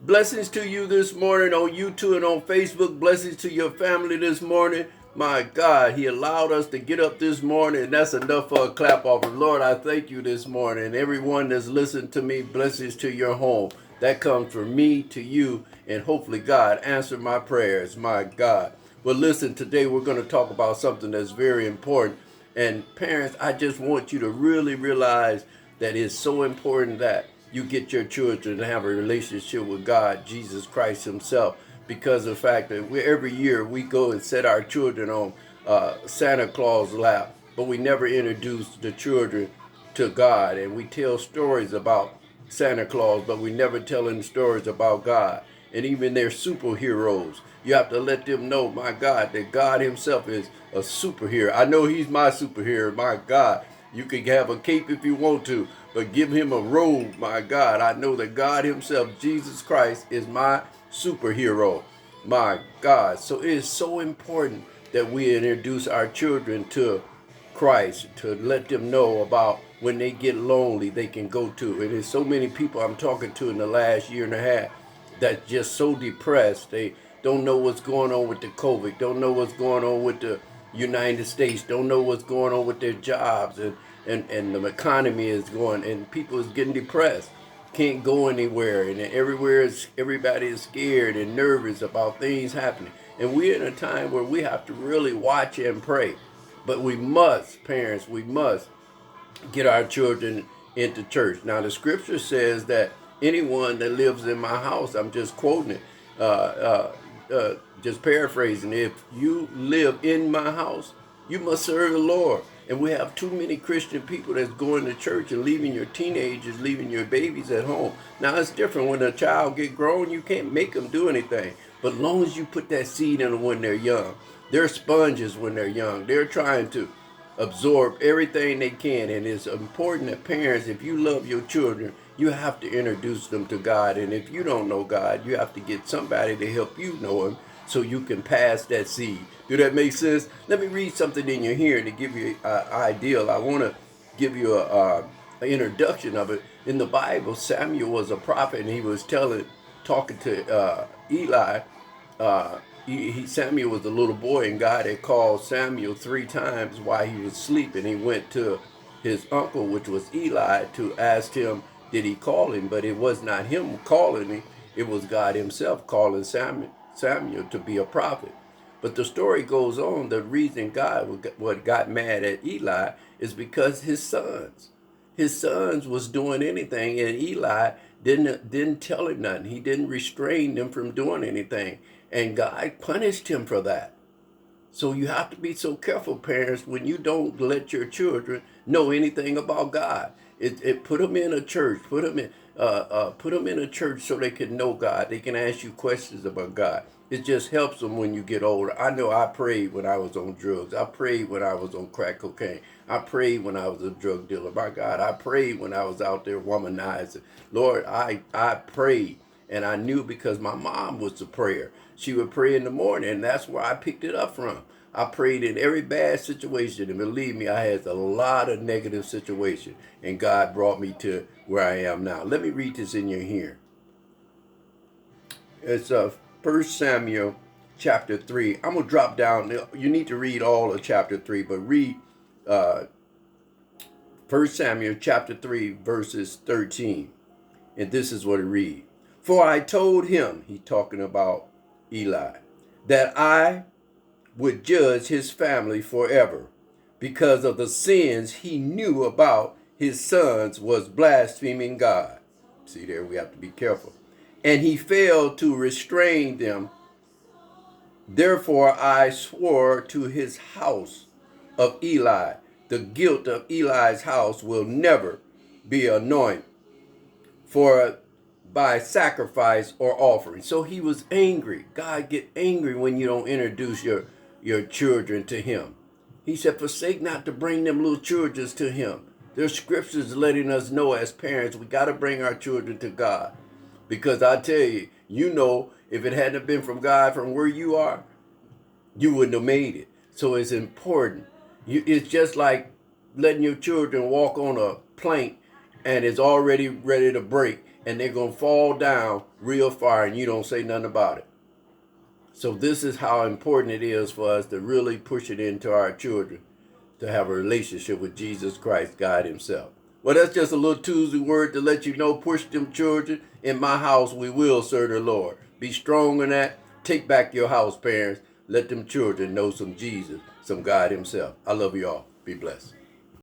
Blessings to you this morning on YouTube and on Facebook. Blessings to your family this morning. My God, He allowed us to get up this morning, and that's enough for a clap offering. Lord, I thank you this morning. Everyone that's listened to me, blessings to your home. That comes from me to you, and hopefully God answered my prayers. My God. Well, listen, today we're going to talk about something that's very important. And parents, I just want you to really realize that it's so important that you get your children to have a relationship with God, Jesus Christ Himself, because of the fact that every year we go and set our children on Santa Claus' lap, but we never introduce the children to God, and we tell stories about Santa Claus, but we never tell them stories about God. And even their superheroes, you have to let them know, my God, that God Himself is a superhero. I know He's my superhero, my God. You can have a cape if you want to, but give Him a robe, my God. I know that God Himself, Jesus Christ, is my superhero, my God. So it is so important that we introduce our children to Christ, to let them know about when they get lonely, they can go to. And there's so many people I'm talking to in the last year and a half that's just so depressed. They don't know what's going on with the COVID, don't know what's going on with the United States, don't know what's going on with their jobs, and the economy is going, and people is getting depressed, can't go anywhere, and everywhere is everybody is scared and nervous about things happening. And we're in a time where we have to really watch and pray. But we must, parents, we must get our children into church. Now, the scripture says that anyone that lives in my house, I'm just quoting it, just paraphrasing, if you live in my house, you must serve the Lord. And we have too many Christian people that's going to church and leaving your teenagers, leaving your babies at home. Now, it's different when a child get grown. You can't make them do anything. But as long as you put that seed in them when they're young, they're sponges when they're young. They're trying to absorb everything they can. And it's important that parents, if you love your children, you have to introduce them to God. And if you don't know God, you have to get somebody to help you know Him so you can pass that seed. Do that make sense? Let me read something in your hearing to give you an idea. I want to give you an introduction of it. In the Bible, Samuel was a prophet, and he was talking to Eli. Samuel was a little boy, and God had called Samuel 3 times while he was sleeping. He went to his uncle, which was Eli, to ask him, did he call him? But it was not him calling him. It was God Himself calling Samuel to be a prophet. But the story goes on. The reason God got mad at Eli is because his sons was doing anything, and Eli didn't tell him nothing. He didn't restrain them from doing anything, and God punished him for that. So you have to be so careful, parents, when you don't let your children know anything about God. It put them in a church, put them in a church so they can know God. They can ask you questions about God. It just helps them when you get older. I know I prayed when I was on drugs. I prayed when I was on crack cocaine. I prayed when I was a drug dealer. My God, I prayed when I was out there womanizing. Lord, I prayed, and I knew because my mom was a prayer. She would pray in the morning, and that's where I picked it up from. I prayed in every bad situation, and believe me, I had a lot of negative situations, and God brought me to where I am now. Let me read this in your hearing. It's 1 Samuel chapter 3. I'm going to drop down. You need to read all of chapter 3, but read uh, 1 Samuel chapter 3, verses 13. And this is what it reads. For I told him, he talking about Eli, that I would judge his family forever because of the sins he knew about his sons was blaspheming God. See there, we have to be careful. And he failed to restrain them. Therefore I swore to his house of Eli, the guilt of Eli's house will never be anointed for by sacrifice or offering. So he was angry. God get angry when you don't introduce your children to Him. He said, forsake not to bring them little children to Him. There's scriptures letting us know as parents we got to bring our children to God. Because I tell you, if it hadn't been from God from where you are, you wouldn't have made it. So it's important. It's just like letting your children walk on a plank and it's already ready to break. and they're going to fall down real far and you don't say nothing about it. So this is how important it is for us to really push it into our children to have a relationship with Jesus Christ, God himself. Well, that's just a little Tuesday word to let you know, push them children. In my house, we will serve the Lord. Be strong in that. Take back your house, parents. Let them children know some Jesus, some God himself. I love you all. Be blessed.